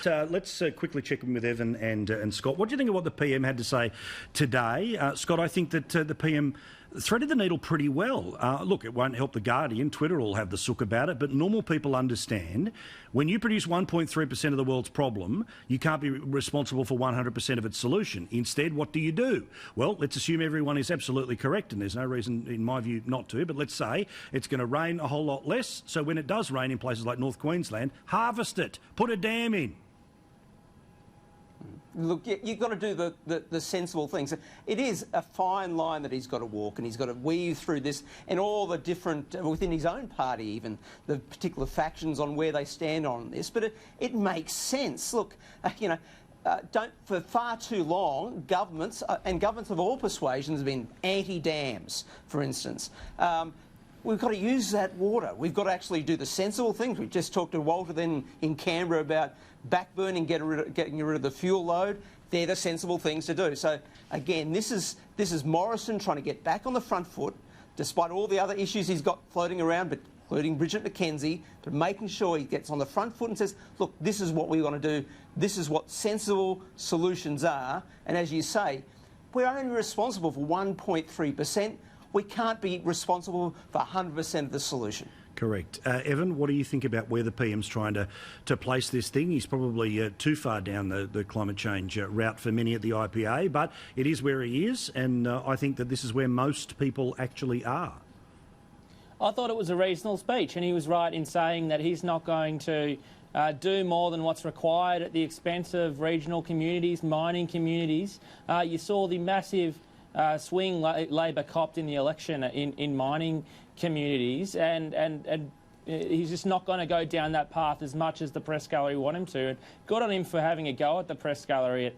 let's quickly check in with Evan and Scott. What do you think of what the PM had to say today? Scott, I think that the PM threaded the needle pretty well. Look, it won't help The Guardian. Twitter will have the sook about it, but normal people understand when you produce 1.3% of the world's problem, you can't be responsible for 100% of its solution. Instead, what do you do? Well, let's assume everyone is absolutely correct, and there's no reason, in my view, not to, but let's say it's going to rain a whole lot less, so when it does rain in places like North Queensland, harvest it, put a dam in. Look, you've got to do the sensible things. It is a fine line that he's got to walk, and he's got to weave through this and all the different, within his own party even, the particular factions on where they stand on this. But it makes sense. Look, for far too long, governments, and governments of all persuasions, have been anti-dams, for instance. We've got to use that water. We've got to actually do the sensible things. We just talked to Walter then in Canberra about backburning, getting rid of the fuel load. They're the sensible things to do. So again, this is Morrison trying to get back on the front foot, despite all the other issues he's got floating around, but including Bridget McKenzie, but making sure he gets on the front foot and says, look, this is what we want to do. This is what sensible solutions are. And as you say, we're only responsible for 1.3%. We can't be responsible for 100% of the solution. Correct. Evan, what do you think about where the PM's trying to place this thing? He's probably too far down the climate change route for many at the IPA, but it is where he is, and I think that this is where most people actually are. I thought it was a reasonable speech, and he was right in saying that he's not going to do more than what's required at the expense of regional communities, mining communities. You saw the massive swing Labor copped in the election in mining communities, and he's just not going to go down that path as much as the press gallery want him to. And good on him for having a go at the press gallery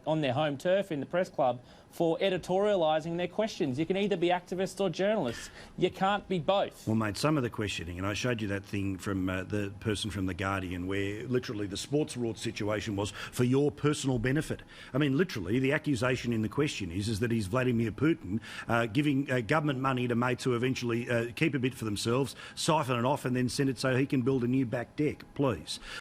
on their home turf in the press club for editorialising their questions. You can either be activists or journalists. You can't be both. Well, mate, some of the questioning, and I showed you that thing from the person from The Guardian where literally the sports rort situation was for your personal benefit. I mean, literally, the accusation in the question is that he's Vladimir Putin giving government money to mates who eventually keep a bit for themselves, siphon it off and then send it so he can build a new back deck, please.